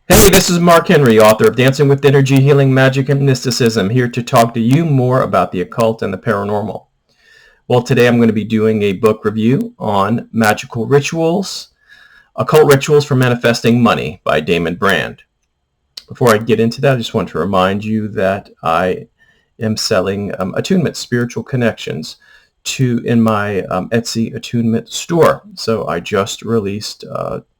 Hey, this is Mark Henry, author of Dancing with Energy, Healing, Magic, and Mysticism, here to talk to you more about the occult and the paranormal. Well, today I'm going to be doing a book review on Magical Rituals, Occult Rituals for Manifesting Money by Damon Brand. Before I get into that, I just want to remind you that I am selling attunement, spiritual connections, in my Etsy attunement store. So I just released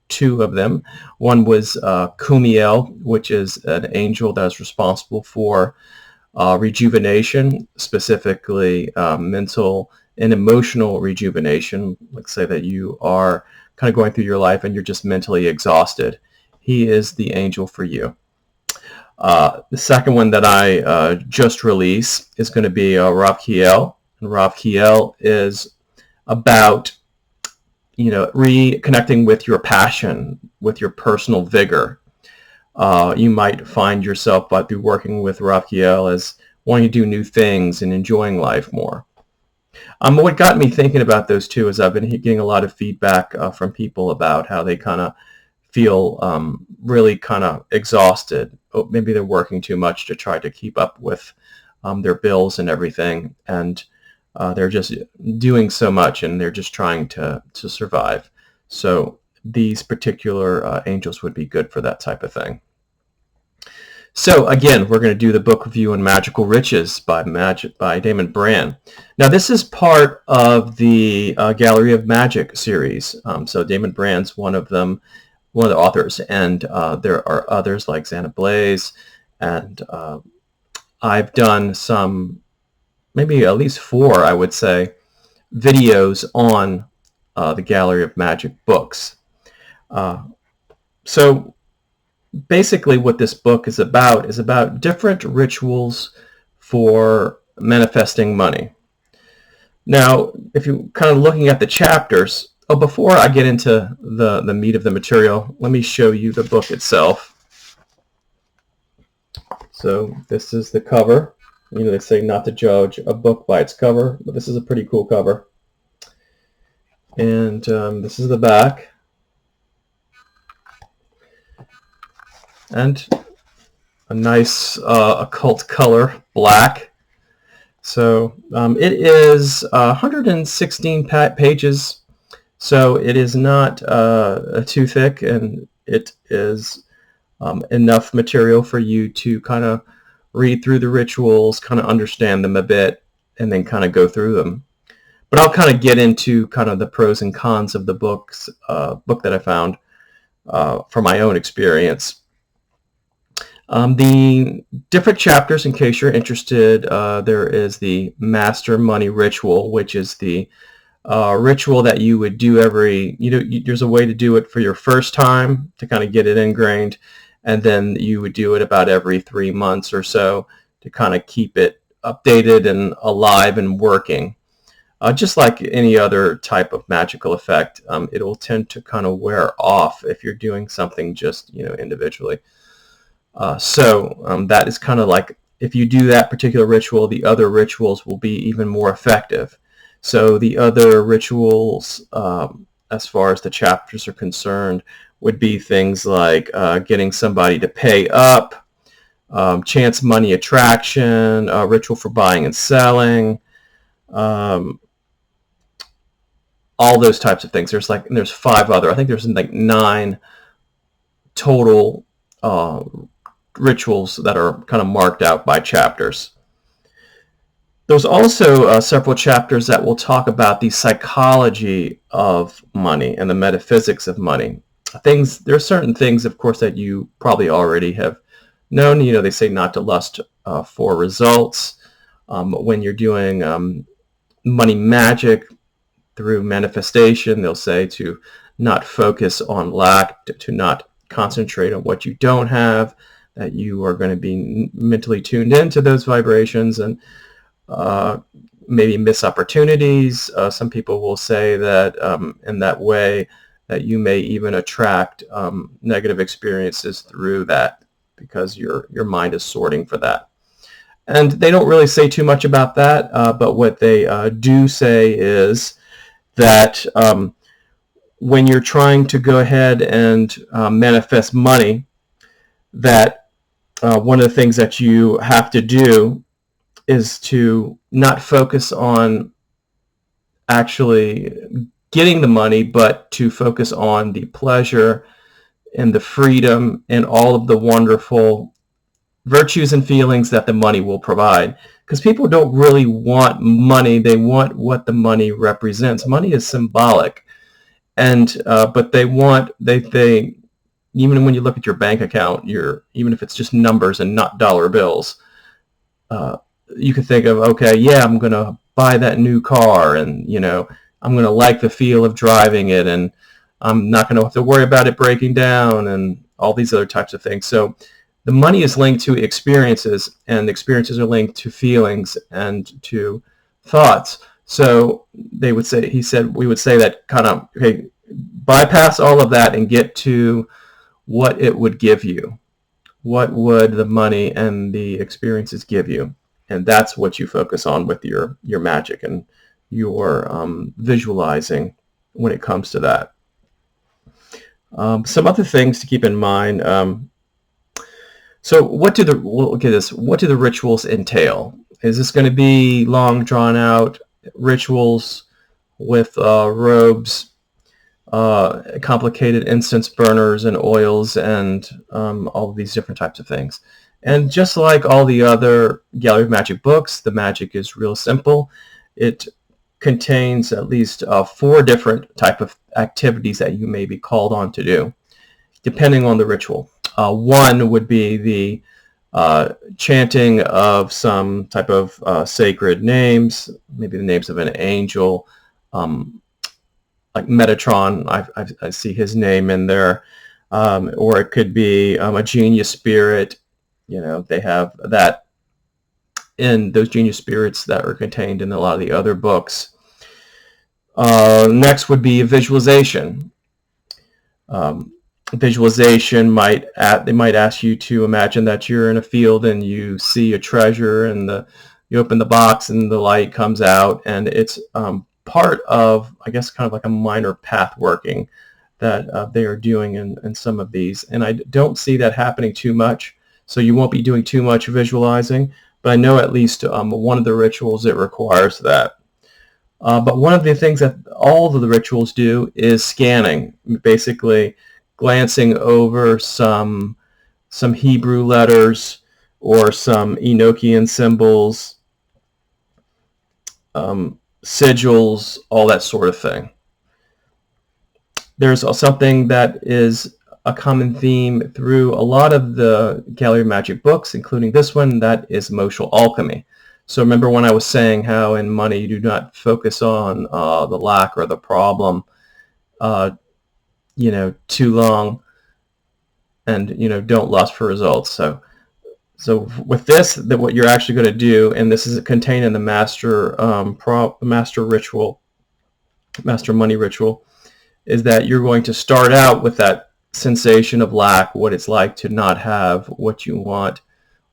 two of them. One was Kumiel, which is an angel that is responsible for rejuvenation, specifically mental and emotional rejuvenation. Let's say that you are kind of going through your life and you're just mentally exhausted. He is the angel for you. The second one that I just released is going to be Rav Kiel. And Rav Kiel is about reconnecting with your passion, with your personal vigor. You might find yourself, but through working with Rav Kiel, as wanting to do new things and enjoying life more. What got me thinking about those two is I've been getting a lot of feedback from people about how they kind of feel really kind of exhausted. Maybe they're working too much to try to keep up with their bills and everything, and they're just doing so much and they're just trying to survive. So these particular angels would be good for that type of thing. So again, we're going to do the book review on Magical Riches by Damon Brand. Now this is part of the Gallery of Magic series. So Damon Brand's one of the authors, and there are others like Xana Blaze, and I've done some, maybe at least 4, I would say, videos on the Gallery of Magic books. So basically what this book is about different rituals for manifesting money. Now, if you're kind of looking at the chapters, before I get into the meat of the material, let me show you the book itself. So this is the cover. They say not to judge a book by its cover, but this is a pretty cool cover. And this is the back. And a nice occult color, black. So it is 116 pages, so it is not too thick, and it is enough material for you to kind of read through the rituals, kind of understand them a bit, and then kind of go through them. But I'll kind of get into kind of the pros and cons of the book that I found from my own experience. The different chapters, in case you're interested, there is the Master Money Ritual, which is the ritual that you would do there's a way to do it for your first time to kind of get it ingrained, and then you would do it about every 3 months or so to kind of keep it updated and alive and working. Just like any other type of magical effect, it will tend to kind of wear off if you're doing something just individually. So that is kind of like, if you do that particular ritual, the other rituals will be even more effective. So the other rituals, as far as the chapters are concerned, would be things like getting somebody to pay up, chance money attraction, ritual for buying and selling, all those types of things. There's 5 other. I think there's like 9 total rituals that are kind of marked out by chapters. There's also several chapters that will talk about the psychology of money and the metaphysics of money. There are certain things, of course, that you probably already have known. They say not to lust for results. When you're doing money magic through manifestation, they'll say to not focus on lack, to not concentrate on what you don't have, that you are going to be mentally tuned into those vibrations and maybe miss opportunities. Some people will say that in that way that you may even attract negative experiences through that, because your mind is sorting for that. And they don't really say too much about that, but what they do say is that when you're trying to go ahead and manifest money, that one of the things that you have to do is to not focus on actually getting the money, but to focus on the pleasure and the freedom and all of the wonderful virtues and feelings that the money will provide. Because people don't really want money, they want what the money represents. Money is symbolic, and but they even when you look at your bank account, even if it's just numbers and not dollar bills, uh, you could think of, okay, yeah, I'm gonna buy that new car, and I'm gonna like the feel of driving it, and I'm not gonna have to worry about it breaking down, and all these other types of things. So the money is linked to experiences, and experiences are linked to feelings and to thoughts. So we would say that kind of, okay, bypass all of that and get to what it would give you. What would the money and the experiences give you? And that's what you focus on with your magic and your visualizing when it comes to that. Some other things to keep in mind. So look at this. What do the rituals entail? Is this going to be long, drawn out rituals with robes, complicated incense burners and oils, and all of these different types of things? And just like all the other Gallery of Magic books, the magic is real simple. It contains at least 4 different type of activities that you may be called on to do, depending on the ritual. One would be the chanting of some type of sacred names, maybe the names of an angel, like Metatron. I see his name in there, or it could be a genius spirit. They have that in those genius spirits that are contained in a lot of the other books. Next would be a visualization. Visualization they might ask you to imagine that you're in a field and you see a treasure, and you open the box and the light comes out, and it's part of, I guess, kind of like a minor path working that they are doing in some of these. And I don't see that happening too much, so you won't be doing too much visualizing, but I know at least one of the rituals it requires that. But one of the things that all of the rituals do is scanning, basically glancing over some Hebrew letters or some Enochian symbols, sigils, all that sort of thing. There's something that is a common theme through a lot of the Gallery of Magic books, including this one, that is emotional alchemy. So remember when I was saying how in money you do not focus on the lack or the problem too long, and don't lust for results. So with this, that what you're actually going to do, and this is contained in the master money ritual, is that you're going to start out with that sensation of lack, what it's like to not have what you want,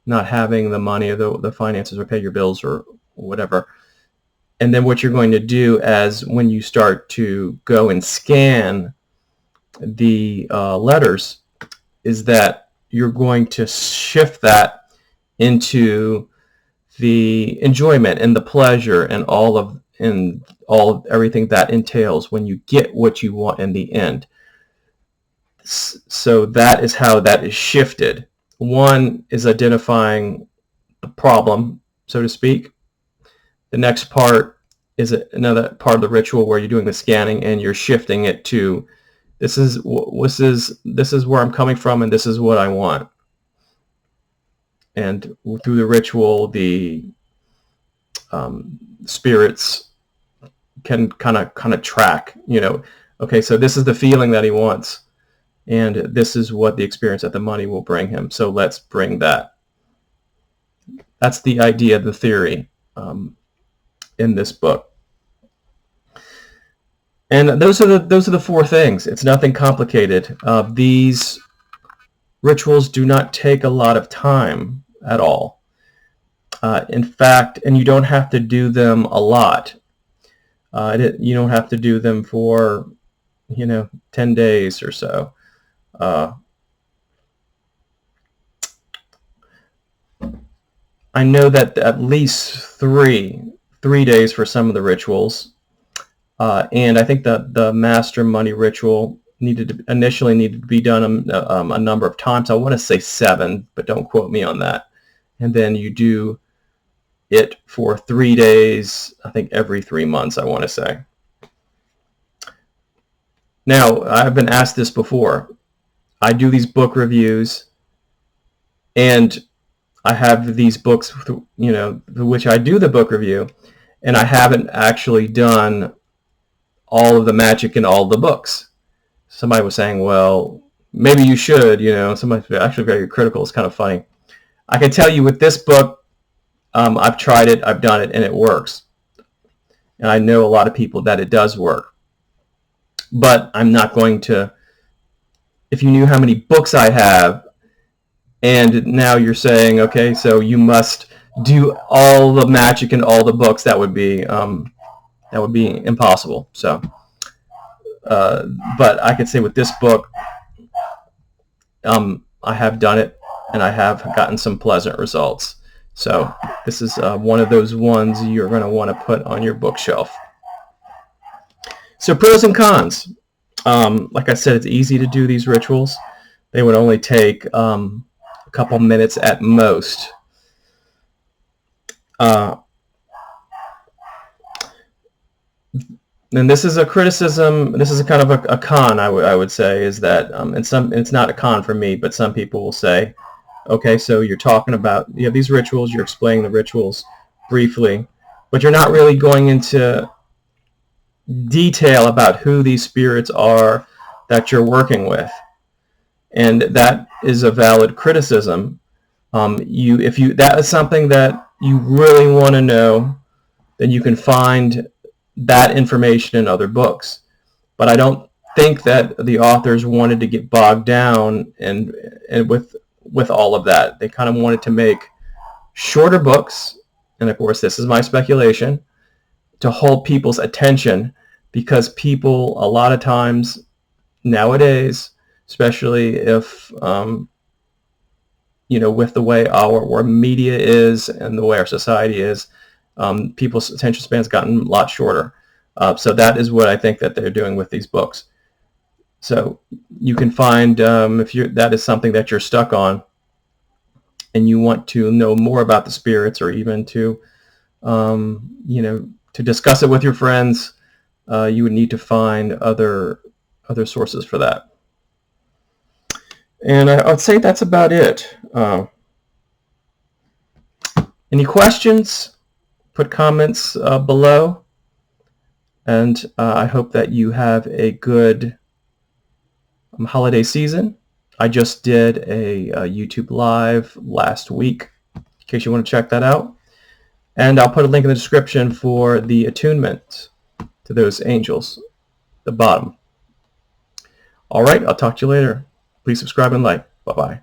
not having the money or the finances or pay your bills or whatever. And then what you're going to do as when you start to go and scan the letters is that you're going to shift that into the enjoyment and the pleasure and everything that entails when you get what you want in the end. So that is how that is shifted. One is identifying the problem, so to speak. The next part is another part of the ritual where you're doing the scanning and you're shifting it to this is where I'm coming from, and this is what I want. And through the ritual, the spirits can kind of track, okay, so this is the feeling that he wants, and this is what the experience that the money will bring him. So let's bring that. That's the idea, the theory in this book. And those are the 4 things. It's nothing complicated. These rituals do not take a lot of time at all. In fact, and you don't have to do them a lot. You don't have to do them for 10 days or so. I know that at least three days for some of the rituals. And I think that the master money ritual initially needed to be done a number of times. I want to say 7, but don't quote me on that. And then you do it for 3 days, I think every 3 months, I want to say. Now, I've been asked this before. I do these book reviews, and I have these books, which I do the book review, and I haven't actually done all of the magic in all the books. Somebody was saying, well, maybe you should, somebody's actually very critical. It's kind of funny. I can tell you with this book, I've tried it, I've done it, and it works. And I know a lot of people that it does work. But I'm not going to, if you knew how many books I have, and now you're saying, okay, so you must do all the magic in all the books, that would be impossible. So, but I could say with this book, I have done it, and I have gotten some pleasant results. So this is one of those ones you're going to want to put on your bookshelf. So pros and cons. Like I said, it's easy to do these rituals. They would only take a couple minutes at most. And this is a criticism. This is a kind of a con, I would say, is that, and it's not a con for me, but some people will say, okay, so you're talking about, you have these rituals, you're explaining the rituals briefly, but you're not really going into detail about who these spirits are that you're working with. And that is a valid criticism. If that is something that you really want to know, then you can find that information in other books. But I don't think that the authors wanted to get bogged down and with all of that. They kind of wanted to make shorter books, and of course this is my speculation, to hold people's attention, because people a lot of times nowadays, especially if with the way our media is and the way our society is, people's attention span's gotten a lot shorter. So that is what I think that they're doing with these books. So you can find, if that is something that you're stuck on and you want to know more about the spirits, or even to to discuss it with your friends, you would need to find other sources for that. And I'd say that's about it. Any questions? Put comments below. And I hope that you have a good holiday season. I just did a YouTube Live last week, in case you want to check that out. And I'll put a link in the description for the attunement to those angels, the bottom. All right, I'll talk to you later. Please subscribe and like. Bye-bye.